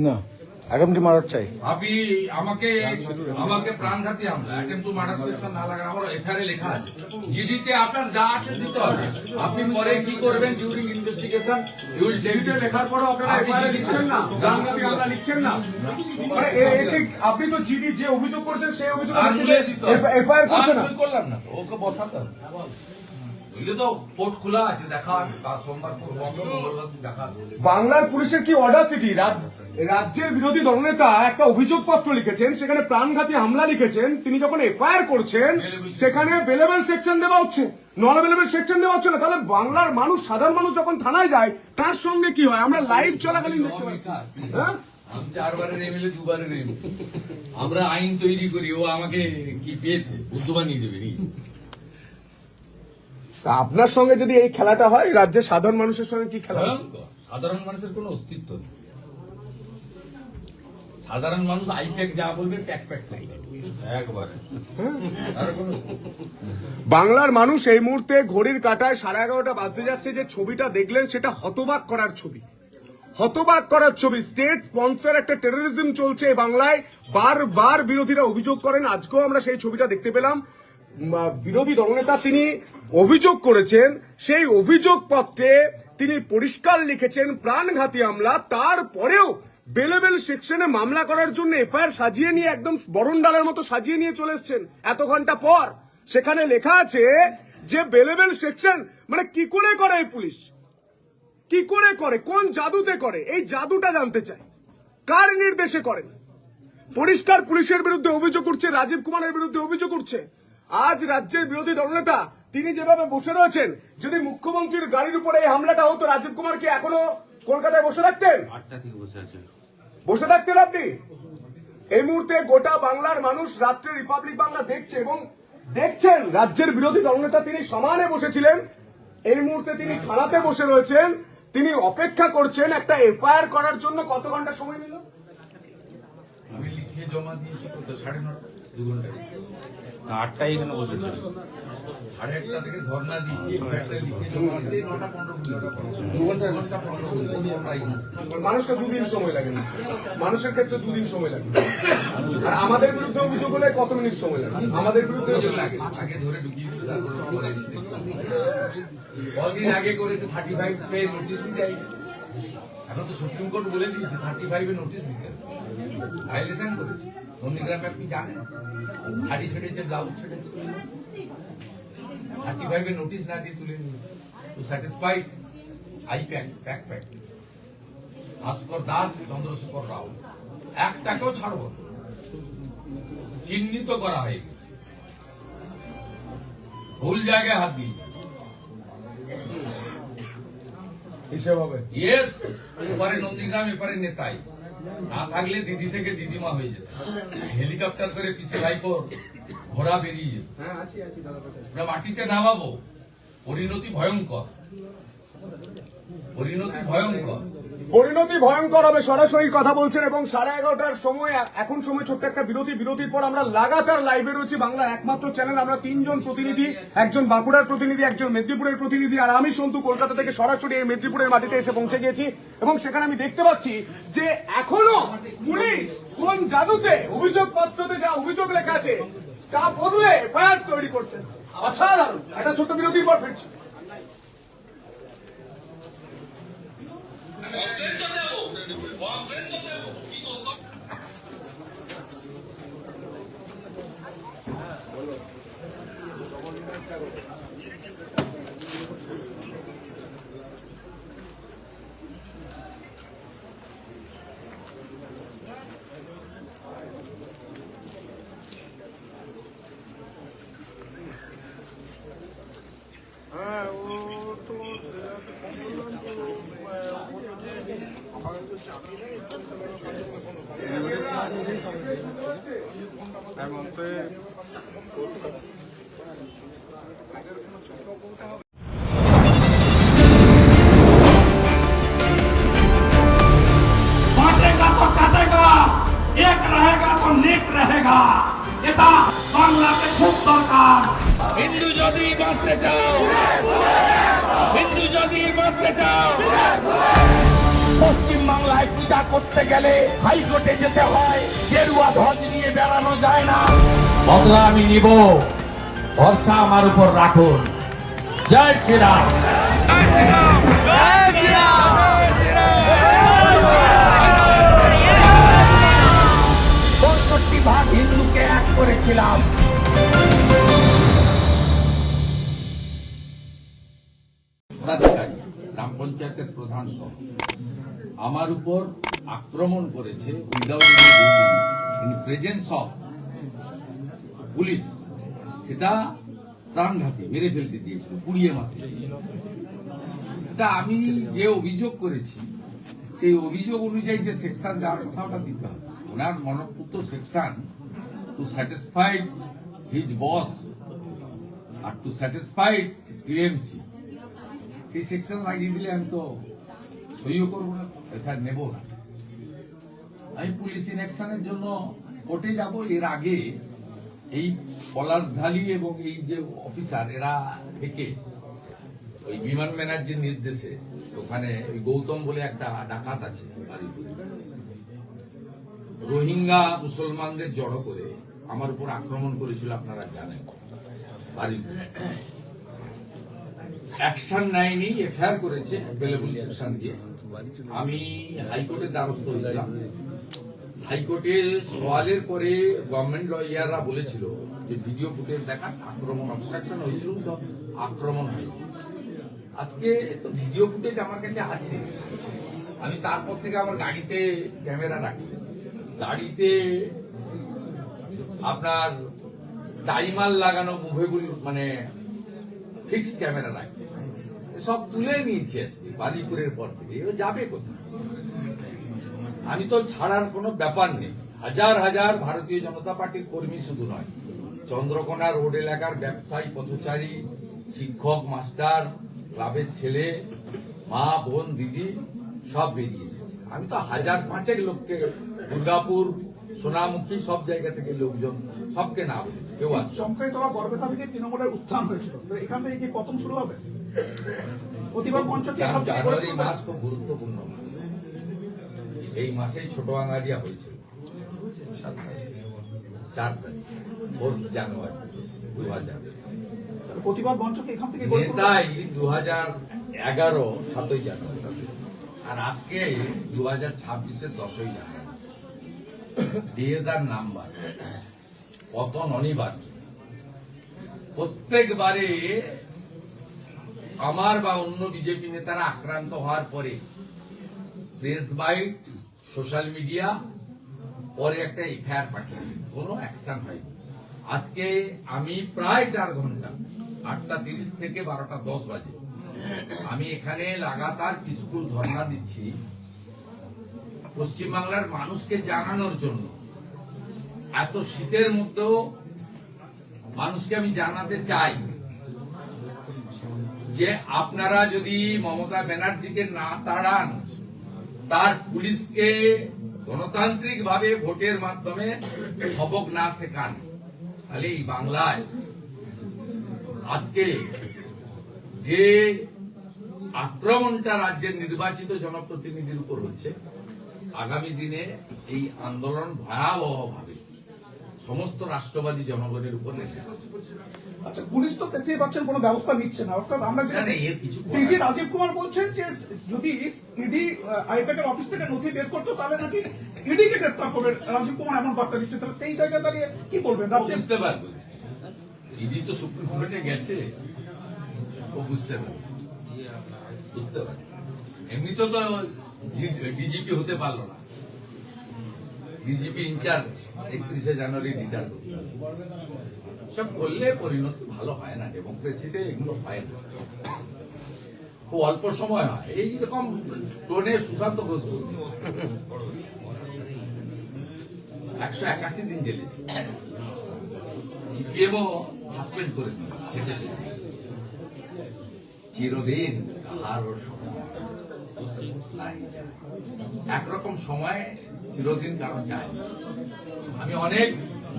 না attempt to murder চাই। আপনি আমাকে প্রাণঘাতী হামলা অ্যাটেম্প টু মার্ডার সেকশন না লাগান, আমার এফআইআর লেখা আছে, জিডিতে আপনার যা আছে দিতে হবে। আপনি পরে কি করবেন ডিউরিং ইনভেস্টিগেশন জিডিতে লেখার পরও আপনারা এফআইআর লিখছেন না, প্রাণঘাতী হামলা লিখছেন না। মানে আপনি তো জিডি যে অভিযোগ করছেন সেই অভিযোগ এফআইআর করছেন না, করলাম না, ওকে বসাতে হবে। তো পোর্ট খোলা আছে, দেখা সোমবার বন্ধ, মঙ্গলবার দেখা। বাংলার পুলিশের কি অডাসিটি, রাজ্যের বিরোধী দলনেতা একটা অভিযোগ পত্র লিখেছেন, সেখানে প্রাণঘাতী হামলা লিখেছেন, তিনি যখন এফআইআর করছেন সেখানে বেলেবেল সেকশন দেওয়া হচ্ছে, নন অ্যাভেলেবল সেকশন দেওয়া হচ্ছে না। তাহলে বাংলার মানুষ, সাধারণ মানুষ যখন থানায় যায় তার সঙ্গে কি হয় আমরা লাইভ চলাকালীন দেখতে পাচ্ছি। আমি 4 বারের এমএলএ 2 বারের এমএলএ, আমরা আইন তৈরি করি, ও আমাকে কি পেয়েছে বুদ্ধ বানিয়ে দেবে। আপনার সঙ্গে যদি এই খেলাটা হয়, রাজ্যের সাধারণ মানুষের সঙ্গে কি খেলা? সাধারণ মানুষের কোনো অস্তিত্ব নেই। সাধারণ মানুষ আইপ্যাক যা বলবে প্যাক নাই একবারে। বাংলার মানুষ এই মুহূর্তে ঘড়ির কাঁটায় 11:30 বাজতে যাচ্ছে, যে ছবিটা দেখলেন সেটা হতবাক করার ছবি, হতবাক করার ছবি। স্টেট স্পন্সর একটা টেরোরিজম চলছে বাংলায়, বারবার বিরোধীরা অভিযোগ করেন, আজকেও আমরা সেই ছবিটা দেখতে পেলাম। বিরোধী দলনেতা তিনি অভিযোগ করেছেন, সেই অভিযোগ পত্রে তিনি পরিষ্কার লিখেছেন প্রাণঘাতী হামলা, তারপরেও বেলেবেল সেকশনে মামলা করার জন্য এফআইআর সাজিয়ে নিয়ে একদম বরণডালের মতো সাজিয়ে নিয়ে চলে এসছেন এত ঘন্টা পর। সেখানে লেখা আছে যে বেলেবেল সেকশন মানে কি করে করে এই পুলিশ, কি করে করে, কোন জাদুতে করে, এই জাদুটা জানতে চাই, কার নির্দেশে করেন। পরিষ্কার পুলিশের বিরুদ্ধে অভিযোগ উঠছে, রাজীব কুমারের বিরুদ্ধে অভিযোগ উঠছে। আজ রাজ্যের বিরোধী দলনেতা তিনি যেভাবে বসে রয়েছেন, যদি মুখ্যমন্ত্রীর গাড়ির উপরে এই হামলাটা হতো, রাজীব কুমার কি এখনো কলকাতায় বসে থাকতেন? 8টা থেকে বসে থাকতেন আপনি? এই মুহূর্তে গোটা বাংলার মানুষ রাত্রে রিপাবলিক বাংলা দেখছে এবং দেখছেন রাজ্যের বিরোধী দলনেতা তিনি সমানে বসেছিলেন, এই মুহূর্তে তিনি থানাতে বসে রয়েছেন, তিনি অপেক্ষা করছেন একটা এফআইআর করার জন্য। কত ঘন্টা সময় নিল? আমি লিখে জমা দিয়েছি কত 9:30 2 ঘন্টা। 8টায় এখানে বসেছে, 8:30 থেকে ধর্ণা দিয়েছি, লিখে জমা দিতে 9:15 মানুষকে 2 দিন সময় লাগে না, মানুষের ক্ষেত্রে 2 দিন সময় লাগে। আর আমাদের বিরুদ্ধে অভিযোগ হলে কত মিনিট সময় লাগে? আমাদের বিরুদ্ধে অভিযোগ লাগে আগে ধরে ঢুকিয়ে দিতে, কদিন আগে করেছে 35 পে নোটিশ দেয়। এখন তো সুপ্রিম কোর্ট বলে দিয়েছে 35 এ নোটিশ দিতে, ভাইলেশন করেছে। নন্দীগ্রামে আপনি জানেন, শাড়ি ছেড়েছে, ব্লাউজ ছেড়েছে, 35 এ নোটিশ না দিয়ে তুলে নিয়েছে। তো স্যাটিসফাইড আইপ্যাক ভাস্কর দাস, চন্দ্রশেখর রাও, একটাকেও ছাড়ব, চিহ্নিত করা হয়ে গেছে, ভুল জায়গায় হাত দিয়েছে হিসেবে হবে। ইয়েস, এপারে নন্দীগ্রাম, এপারে নেতাই না থাকলে দিদি থেকে দিদিমা হয়ে যেত, হেলিকপ্টার করে পিছিয়ে ভাইপোর ঘোড়া বেরিয়ে যেত। মাটিতে নামাবো, পরিণতি ভয়ঙ্কর, পরিণতি ভয়ঙ্কর, পরিণতি ভয়ঙ্কর হবে। সরাসরি কথা বলছেন এবং 11:30টার সময়, এখন সময় ছোট্ট একটা বিরতির পর আমরা লাগাতার লাইভে রয়েছি বাংলার একমাত্র চ্যানেল। আমরা 3 জন প্রতিনিধি, একজন বাঁকুড়ার প্রতিনিধি, একজন মেদিনীপুরের প্রতিনিধি, আর আমি সন্তু কলকাতা থেকে সরাসরি এই মেদিনীপুরের মাটিতে এসে পৌঁছে গিয়েছি এবং সেখানে আমি দেখতে পাচ্ছি যে এখনো পুলিশ কোন জাদুতে অভিযোগ পত্রতে যা অভিযোগ লেখা আছে তা বদলে এফআইআর তৈরি করছে। অসাধারণ। একটা ছোট্ট বিরতির পর ফিরছি। बांटेगा तो काटेगा, एक रहेगा तो नेक रहेगा, এটা বাংলাতে খুব দরকার। হিন্দু যদি বাঁচতে চাও, হিন্দু যদি বাঁচতে চাও, পশ্চিম বাংলায় পূজা করতে গেলে হাইকোর্টে যেতে হয়, গেরুয়া ধ্বজ নিয়ে বেড়ানো যায় না। বদলা আমি নিব, ভরসা আমার উপর রাখুন। জয় শ্রীরাম। 65% হিন্দুকে এক করেছিলাম। গ্রাম পঞ্চায়েতের প্রধান সহ আমার উপর আক্রমণ করেছে without in presence of police. সেটা প্রাণঘাতী, মেরে ফেলতে চেয়েছিল, পুড়িয়ে মারতে চেয়েছিল। তা আমি যে অভিযোগ করেছি সেই অভিযোগ অনুযায়ী যে সেকশন দেওয়ার কথা ওটা দিতে হবে। ওনার মনপুত section to satisfied his boss আর টু স্যাটিসফাইড টিএমসি, সেই সেকশন লাগিয়ে দিলে আমি তো সইও করবো না, এখানে নেব না। আমি পুলিশ ইনঅ্যাকশনের জন্য কোর্টে যাব। এর আগে এই পলাশঢালি এবং এই যে অফিসার এরা থেকে ওই বিমান ব্যানার্জির নির্দেশে ওখানে ওই গৌতম বলে একটা ডাকাত আছে, রোহিঙ্গা মুসলমানদের জড়ো করে আমার উপর আক্রমণ করেছিল, আপনারা জানেন। বাড়ি অ্যাকশন নেয়নি, এফআইআর করেছে অ্যাভেলেবল সেকশন দিয়ে। আমি হাইকোর্টের দ্বারস্থ হয়েছিলাম। হাইকোর্টে সওয়ালের পরে গভর্নমেন্ট লয়াররা বলেছিল যে ভিডিও ফুটেজ দেখান, আক্রমণ অবস্ট্রাকশন হয়েছিল, তো আক্রমণ হয়নি। আজকে তো ভিডিও ফুটেজ আমার কাছে আছে। আমি তারপর থেকে আমার গাড়িতে ক্যামেরা রাখি, গাড়িতে আপনার টাইমার লাগানো মুভেবল মানে ফিক্সড ক্যামেরা রাখি, সব তুলে নিয়েছি আজকে বারুইপুরের পর থেকে। এবার যাবে কোথায়? আমি তো ছাড়ার কোনো ব্যাপার নেই। হাজার হাজার ভারতীয় জনতা পার্টির কর্মী শুধু নয়, চন্দ্রকোনা রোড এলাকার ব্যবসায়ী, পথচারী, শিক্ষক, মাস্টার, ক্লাবের ছেলে, মা, বোন, দিদি সব বেরিয়ে এসেছে। আমি তো 1000-5 লোককে, দুর্গাপুর, সোনামুখী সব জায়গা থেকে লোকজন, সবকে না বলেছে, কেউ আসছে। চমকাই তোলা বরবেতা থেকে তৃণমূলের উত্থান হয়েছিল, তো এখান থেকে কি পতন শুরু হবে? প্রতিবাদ মঞ্চ কি এখন থেকে গড়ে জানুয়ারি তুলবে? মাস খুব গুরুত্বপূর্ণ মাস। এই মাসেই ছোট আঙ্গারিয়া হয়েছিল 4 তারিখ, 4 জানুয়ারি 2000। প্রতিবাদ মঞ্চ কি এখান থেকে গড়ে তুলবে? নেতাই 2011 7ই জানুয়ারি, আর আজকে 2026 10ই জানুয়ারি। ডেজ আর নাম্বার, পতন অনিবার্য। প্রত্যেকবারে আমার বা অন্য বিজেপি নেতারা আক্রান্ত হওয়ার পরে প্রেস বাইট, সোশ্যাল মিডিয়া, পরে একটা এফআইআর পাঠিয়েছে, কোনো অ্যাকশন হয়নি। আজকে আমি প্রায় 4 ঘন্টা, 8:30 থেকে 12:10 বাজে আমি এখানে লাগাতার পিসফুল ধর্ণা দিচ্ছি, পশ্চিমবাংলার মানুষকে জানানোর জন্য। এত শীতের মধ্যেও মানুষকে আমি জানাতে চাই যে আপনারা যদি মমতা ব্যানার্জিকে না তাড়ান, তার পুলিশকে গণতান্ত্রিক ভাবে ভোটের মাধ্যমে সবক না শেখান, তাহলে এই বাংলায় আজকে যে আক্রমণটা রাজ্যের নির্বাচিত জনপ্রতিনিধির উপর হচ্ছে, আগামী দিনে এই আন্দোলন ভয়াবহভাবে সমস্ত রাষ্ট্রবাদী জনগণের উপর নেমে আসবে। আচ্ছা, পুলিশ তো দেখতেই পাচ্ছেন কোনো ব্যবস্থা নিচ্ছে না। অর্থাৎ আমরা না, না, এর কিছু করার ডিজি নেই। রাজীব কুমার বলছেন যে যদি ইডি আইপ্যাকের অফিস থেকে নথি বের করতো তাহলে নাকি ইডি কে গ্রেপ্তার করবে। রাজীব কুমার এমন বার্তা দিচ্ছে, তাহলে সেই জায়গায় দাঁড়িয়ে কি বলবেন? ও রাজ্যের বুঝতে পারবে, ইডি তো সুপ্রিম কোর্টে গেছে, ও বুঝতে পারবে, বুঝতে পারবে। এমনি তো ডিজিপি হতে পারলো না, ডিজিপি ইনচার্জ 31শে জানুয়ারি রিটায়ার করবে। সব করলে পরিণতি ভালো হয় না, ডেমোক্রেসিতে এগুলো হয় না, খুব অল্প সময় হয়। এইরকম টোনে সুশান্ত ঘোষ বলতে 181 দিন জেলেছে, সিপিএমও সাসপেন্ড করে দিয়েছে, ছেটে দিয়েছে। চিরদিন কাহারও সময় নাই যায়। একরকম সময় চিরদিন কারণ যায় না। আমি অনেক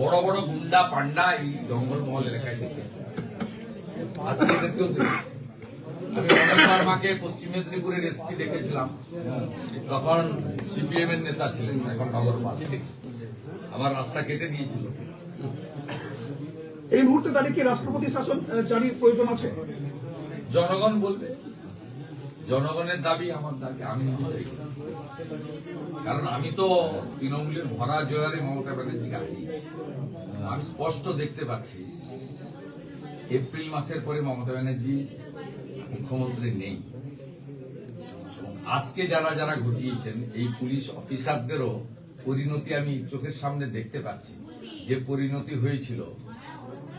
বড় বড় গুন্ডা পান্ডা এই জঙ্গলমহল এলাকায় দেখেছি, আজকে এদেরকেও দেখেছি। আমি অনেক শর্মাকে পশ্চিম মেদিনীপুরের এসপি দেখেছিলাম, তখন সিপিএম এর নেতা ছিলেন, এখন নগরপাল। আমার রাস্তা কেটে দিয়েছিল। এই মুহূর্তে দাঁড়িয়ে কি রাষ্ট্রপতি শাসন জারির প্রয়োজন আছে? জনগণ বলবে, জনগণের দাবি আমার দাবি, আমি নিজে চাই। কারণ আমি তো তৃণমূলের ভরা জয়ারে মমতা ব্যানার্জিকে হারিয়েছি। আমি স্পষ্ট দেখতে পাচ্ছি এপ্রিল মাসের পরে মমতা ব্যানার্জি মুখ্যমন্ত্রী নেই। আজকে যারা যারা ঘটিয়েছেন এই পুলিশ অফিসারদেরও পরিণতি আমি চোখের সামনে দেখতে পাচ্ছি, যে পরিণতি হয়েছিল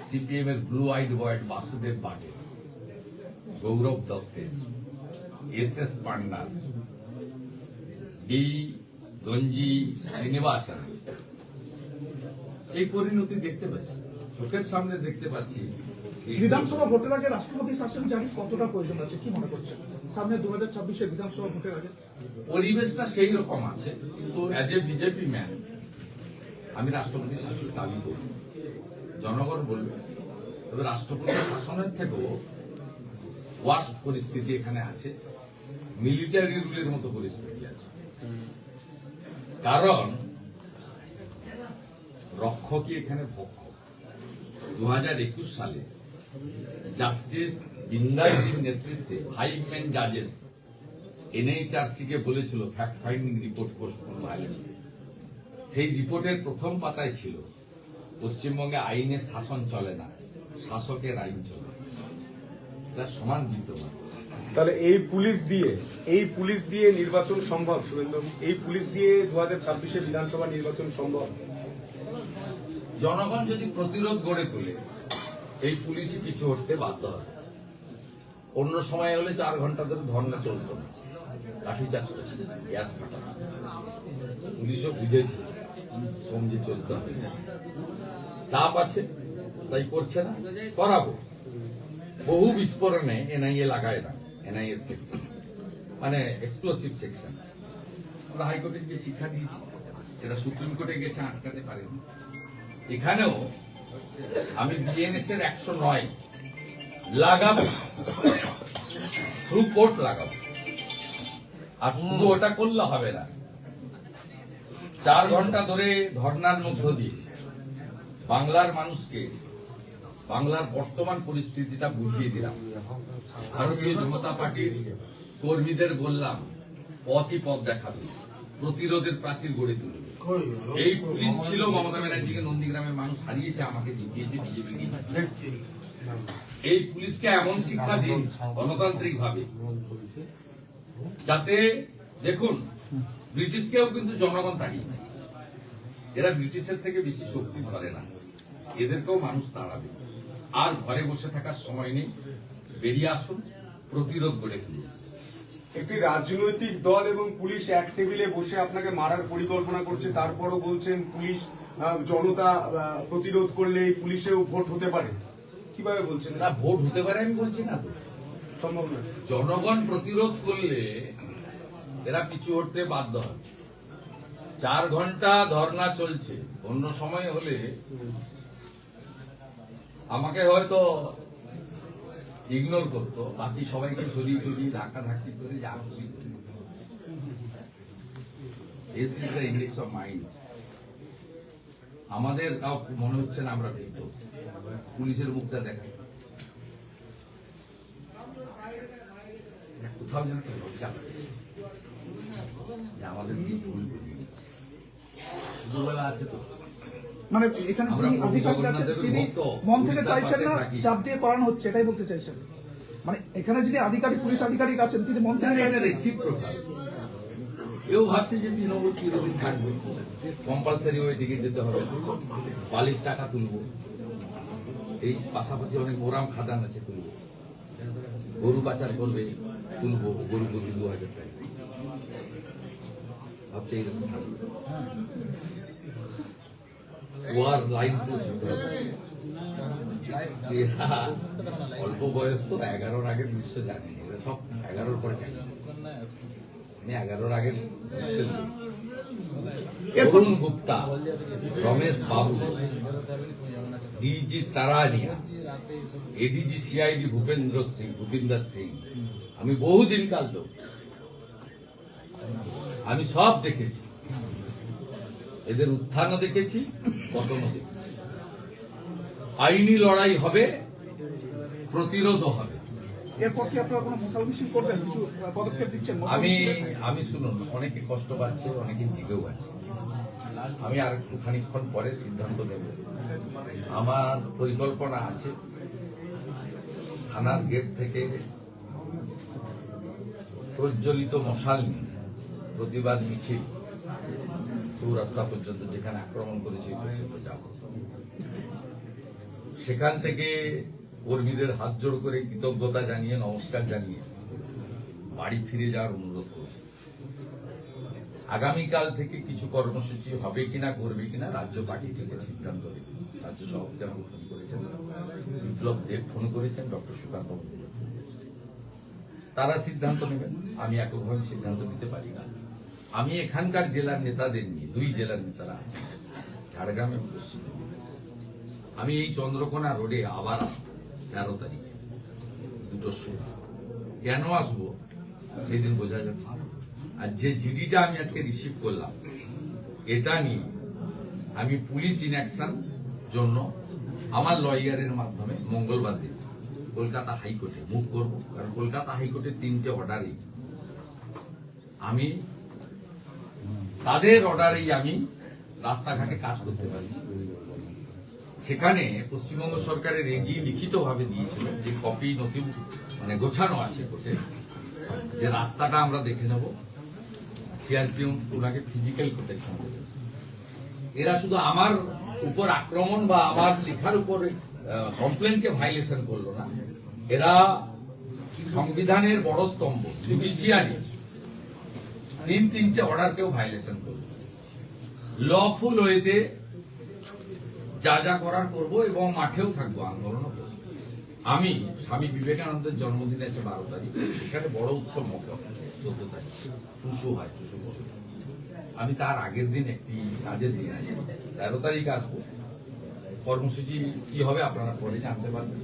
সিপিএম এর ব্লু আইড বয়েড বাসুদেব বাগে, গৌরব দত্তের, এস পান্ডার, ডি রঞ্জি শ্রীনিবাসন। এই পরিণতি দেখতে পাচ্ছি, চোখের সামনে দেখতে পাচ্ছি। বিধানসভা ভোটের আগে রাষ্ট্রপতি শাসন জারি কতটা প্রয়োজন আছে কি মনে করছেন? সামনে 2026-এর বিধানসভা ভোটের আগে পরিবেশটা সেই রকম আছে, কিন্তু অ্যাজ এ বিজেপি ম্যান আমি রাষ্ট্রপতি শাসন দাবি করি। জনগণ বলবে, তবে রাষ্ট্রপতি শাসনের থেকেও ওয়ার্স্ট পরিস্থিতি এখানে আছে, মিলিটারি রুলের মতো পরিস্থিতি আছে। কারণ রক্ষকই এখানে ভক্ষক। 2021 সালে জাস্টিস বিন্দাসজির নেতৃত্বে 5 মেন জাজেস এনএইচআরসি কে বলেছিল ফ্যাক্ট ফাইন্ডিং রিপোর্ট পোস্টপোন ভায়োলেন্সে। সেই রিপোর্টের প্রথম পাতায় ছিল পশ্চিমবঙ্গে আইনের শাসন চলে না, শাসকের আইন চলে। এটা সমান বিদ্যমান। তাহলে এই পুলিশ দিয়ে নির্বাচন সম্ভব? শুভেন্দু, এই পুলিশ দিয়ে 2026-এ বিধানসভা নির্বাচন সম্ভব? জনগণ যদি প্রতিরোধ গড়ে তোলে এই পুলিশই পিছু হটতে বাধ্য হবে। অন্য সময় হলে 4 ঘন্টা ধরে ধর্ণা চলত না, লাঠিচার্জ করত, গ্যাস ফাটানো। পুলিশও বুঝেছে সমঝে চলতে হবে, চাপ আছে তাই করছে না, করাবো। বহু বিস্ফোরণে এনআইএ লাগায় না, এনআইএ সেকশন মানে এক্সপ্লোসিভ সেকশন। আমরা হাইকোর্টে গিয়ে শিক্ষা দিয়েছি, যেটা সুপ্রিম কোর্টে গেছে আটকাতে পারেনি। এখানেও আমি বিএনএস এর 109 লাগাবো, থ্রু কোর্ট লাগাবো। আর শুধু ওটা করলে হবে না, 4 ঘন্টা ধরে ধর্নার মধ্য দিয়ে বাংলার মানুষকে বাংলার বর্তমান পরিস্থিতিটা বুঝিয়ে দিলাম। ভারতীয় জনতা পার্টির কর্মীদের বললাম পথই পথ দেখাবে, প্রতিরোধের প্রাচীর গড়ে তুলবে। এই পুলিশ ছিল মমতা ব্যানার্জিকে নন্দীগ্রামের মানুষ হারিয়েছে, আমাকে জিতিয়েছে বিজেপি। এই পুলিশকে এমন শিক্ষা দিন গণতান্ত্রিক ভাবে, যাতে দেখুন ব্রিটিশকেও কিন্তু জনগণ তাড়িয়েছে। এরা ব্রিটিশের থেকে বেশি শক্তি ধরে না, এদেরকেও মানুষ তাড়াবে। আর ঘরে বসে থাকার সময় নেই, বেরিয়ে আসুন, প্রতিরোধ গড়ে তুলুন। একটি রাজনৈতিক দল এবং পুলিশ এক টেবিলে বসে আপনাকে মারার পরিকল্পনা করছে, তারপরও বলছেন পুলিশ জনতা প্রতিরোধ করলে এই পুলিশেও ভোট হতে পারে। কিভাবে বলছেন? না, ভোট হতে পারে আমি বলছি না তো, সম্ভব না। জনগণ প্রতিরোধ করলে এরা পিছু হটতে বাধ্য হয়। 4 ঘন্টা ধর্ণা চলছে, অন্য সময় হলে আমাকে হয়তো ইগনোর করতো, বাকি সবাইকে সরিয়ে সরিয়ে ধাক্কা ধাক্কি করে যা খুশি করে। This is the index of mind. আমাদের কাউ মনে হচ্ছে না আমরা ভীত, পুলিশের মুখটা দেখাই, কোথাও যেন একটা লজ্জা পাচ্ছে যে আমাদের দিয়ে ভুল করে দিচ্ছে। দুবেলা আছে তো, মানে এখানে আমরা যিনি আধিকারিক আছেন জগন্নাথদেবের তিনি ভক্ত, মন থেকে উড়িষ্যার চাইছেন না, পাশে থাকি। চাপ দিয়ে করানো হচ্ছে, এটাই বলতে চাইছেন? মানে এখানে যিনি আধিকারিক পুলিশ আধিকারিক আছেন তিনি মন থেকে চাইছেন। রেসিপ্রোকাল। কেউ ভাবছে যে তৃণমূল চিরদিন থাকবে, কম্পালসারি ওই দিকে যেতে হবে, বালির টাকা তুলবো, এই পাশাপাশি অনেক মোরাম খাদান আছে তুলবো, গরু পাচার করবে তুলবো, গরু প্রতি 2000 টাকা ভাবছে এইরকম থাকবে। ওয়ার লাইন অল্প বয়স তো, 11-র আগের দৃশ্য জানি, এরা সব 11-র পরে জানি। আমি 11-র আগের দৃশ্য, অরুণ Gupta, Ramesh babu, DG Tarania, ADG CID Bhupinder Singh আমি বহুদিন কাল লোক, আমি সব দেখেছি, এদের উত্থানও দেখেছি, পতনও দেখেছি। আইনি লড়াই হবে, প্রতিরোধও হবে। এরপর কি আপনারা কোনো মশাল মিছিল করবেন, কিছু পদক্ষেপ দিচ্ছেন? আমি শুনুন, অনেকে কষ্ট পাচ্ছে, অনেকে জিগেও আছে। আমি আর একটু খানিকক্ষণ পরে সিদ্ধান্ত নেব। আমার পরিকল্পনা আছে থানার গেট থেকে প্রজ্বলিত মশাল নিয়ে প্রতিবাদ মিছিল চৌরাস্তা পর্যন্ত, যেখানে আক্রমণ করেছে পর্যন্ত যাব। সেখান থেকে কর্মীদের হাত জোড় করে কৃতজ্ঞতা জানিয়ে, নমস্কার জানিয়ে বাড়ি ফিরে যাওয়ার অনুরোধ করছি। আগামীকাল থেকে কিছু কর্মসূচি হবে কিনা, করবে কিনা রাজ্য পার্টি থেকে সিদ্ধান্ত নেবে। রাজ্য সভাপতি যেমন ফোন করেছেন, বিপ্লব দেব ফোন করেছেন, ডক্টর সুকান্ত, তারা সিদ্ধান্ত নেবেন। আমি এককভাবে সিদ্ধান্ত নিতে পারি না। আমি এখানকার জেলার নেতাদের নিয়ে, 2 জেলার নেতারা আছেন ঝাড়গ্রাম এবং পশ্চিম মেদিনীপুর, আমি এই চন্দ্রকোনা রোডে আবার আসবো 13 তারিখে 2টোর সময়। কেন আসবো সেদিন বোঝা যাবে। আর যে জিডিটা আমি আজকে রিসিভ করলাম, এটা নিয়ে আমি পুলিশ ইনঅ্যাকশন জন্য আমার লয়ারের মাধ্যমে মঙ্গলবার দিন কলকাতা হাইকোর্টে মুভ করব। কারণ কলকাতা হাইকোর্টের 3টে অর্ডারেই আমি, তাদের অর্ডারেই আমি রাস্তাঘাটে কাজ করতে পারছি। সেখানে পশ্চিমবঙ্গ সরকারের এজি লিখিতভাবে দিয়েছিল, যে কপি নথি গোছানো আছে কোর্টে, যে রাস্তাটা আমরা দেখে নেব, সিআরপিএম ওনাকে ফিজিক্যাল প্রোটেকশন দেবে। এরা শুধু আমার উপর আক্রমণ বা আমার লেখার উপর কমপ্লেনকে ভাইলেশন করলো না, এরা সংবিধানের বড় স্তম্ভ জুডিশিয়ারি 3টে অর্ডারকেও ভাইলেশন করলো। লফুল ওয়েতে যা যা করার করবো এবং মাঠেও থাকবো, আন্দোলনও করবো। আমি স্বামী বিবেকানন্দের জন্মদিন আছে 12 তারিখ, এখানে বড় উৎসব মতো 14 তারিখ টুসু হয়, টুসু বসে। আমি তার আগের দিন একটি কাজের দিন আছে, 13 তারিখ আসবো। কর্মসূচি কি হবে আপনারা পরে জানতে পারবেন।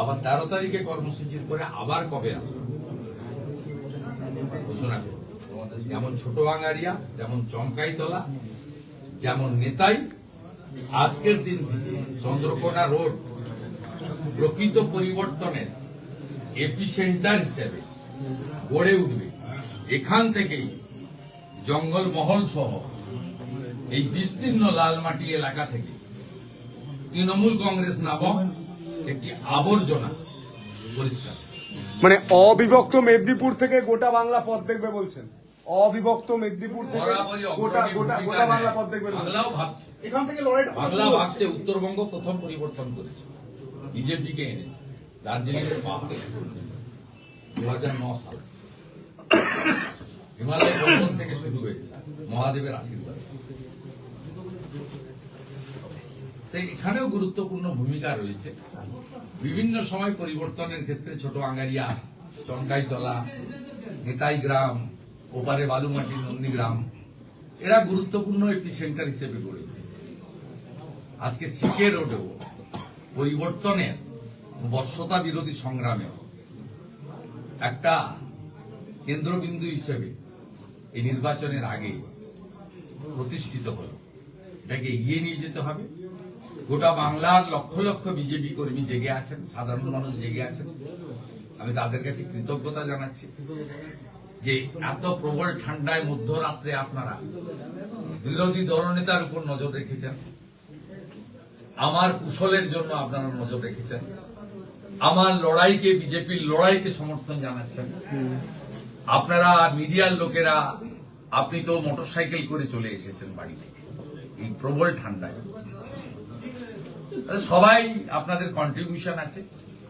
আবার 13 তারিখে কর্মসূচির পরে আবার কবে আসবো ঘোষণা করব। যেমন ছোট বাঙারিয়া, যেমন চমকাইতলা, যেমন নেতাই, আজকের দিন থেকে চন্দ্রকোনা রোড প্রকৃত পরিবর্তনের এপিসেন্টার হিসেবে গড়ে উঠবে। এখান থেকেই জঙ্গলমহল সহ এই বিস্তীর্ণ লালমাটি এলাকা থেকে তৃণমূল কংগ্রেস নামক একটি আবর্জনা পরিষ্কার, মানে অবিভক্ত মেদিনীপুর থেকে গোটা বাংলা পথ দেখবে বলছেন? অবিভক্ত মেদিনীপুর থেকে বরাবরই গোটা অগ্রণী গোটা ভূমিকা গোটা বাংলা নেয়। পথ দেখবে। বাংলাও ভাবছে, এখান থেকে লড়াইটা বাংলা ভাবছে। উত্তরবঙ্গ প্রথম পরিবর্তন করেছে, বিজেপিকে এনেছে দার্জিলিং এর পাহাড় 2009 সালে হিমালয় পর্বত থেকে শুরু হয়েছে, মহাদেবের আশীর্বাদ। তাই এখানেও গুরুত্বপূর্ণ ভূমিকা রয়েছে। বিভিন্ন সময় পরিবর্তনের ক্ষেত্রে ছোট আঙ্গারিয়া, চন্ডাইতলা, নেতাই গ্রাম, ওপারে বালুমাটি, নন্দীগ্রাম, এরা গুরুত্বপূর্ণ এপিসেন্টার হিসেবে গড়ে উঠেছে। আজকে সিকে রোডেও পরিবর্তনের বর্ষতা বিরোধী সংগ্রামে একটা কেন্দ্রবিন্দু হিসেবে এই নির্বাচনের আগে প্রতিষ্ঠিত হল। এটাকে এগিয়ে নিয়ে যেতে হবে। গোটা বাংলার লক্ষ লক্ষ বিজেপি কর্মী জেগে আছেন, সাধারণ মানুষ জেগে আছেন। আমি তাদের কাছে কৃতজ্ঞতা জানাচ্ছি যে এত প্রবল ঠান্ডায় মধ্যরাত্রে আপনারা বিরোধী দলনেতার উপর নজর রেখেছেন, আমার কুশলের জন্য আপনারা নজর রেখেছেন, আমার লড়াইকে, বিজেপির লড়াইকে সমর্থন জানাচ্ছেন। আপনারা মিডিয়ার লোকেরা, আপনি তো মোটরসাইকেল করে চলে এসেছেন বাড়ি থেকে এই প্রবল ঠান্ডায়। সবাই আপনাদের কন্ট্রিবিউশন আছে,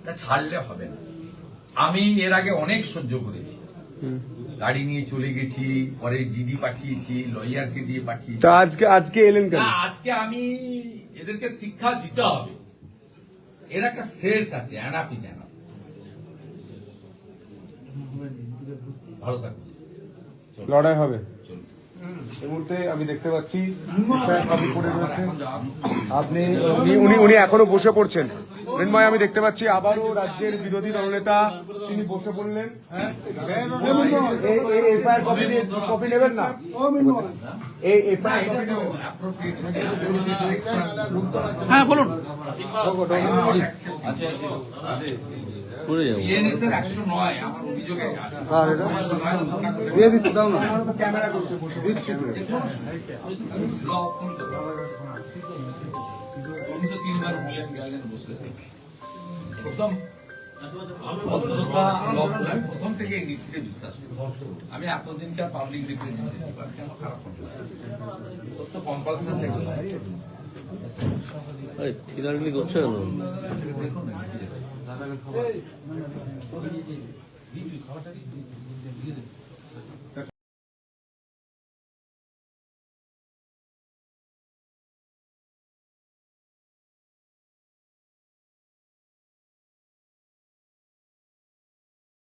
এটা ছাড়লে হবে না। আমি এর আগে অনেক সহ্য করেছি, গাড়ি নিয়ে চলে গেছি, পরে জিডি পাঠিয়েছি, লয়ারকে দিয়ে পাঠিয়েছি। তা আজকে এলেন কেন? না, আজকে আমি এদেরকে শিক্ষা দিতে হবে। এর একটা শেষ আছে, এনাপি জানা। ভালো থাকবে, লড়াই হবে। চলুন। এই মুহূর্তে আমি দেখতে পাচ্ছি আপনি পড়ে রয়েছেন। আপনি উনি এখনো বসে পড়ছেন। মৃন্ময়, আমি দেখতে পাচ্ছি আবারও রাজ্যের বিরোধী দলনেতা তিনি বসে পড়লেন। এই এফআইআর কপি নেবেন না? এই এফআইআর কপি নেবেন? হ্যাঁ বলুন। বিএনএস এর 109 আমার অভিযোগে আছে। দিয়ে দিতে দাও না। ক্যামেরা করছে, বসে দিচ্ছি। ল কোন কথা? উনি তো 3 বার বলেন গেলেন বসলেন। প্রথম ভদ্রতা ল আমি প্রথম থেকে এই নীতিতে বিশ্বাস করি। আমি এতদিনকার পাবলিক রিপ্রেজেন্টেটিভ খারাপ তো কম্পালসার থেকে ফিনালি করছে না দেখুন না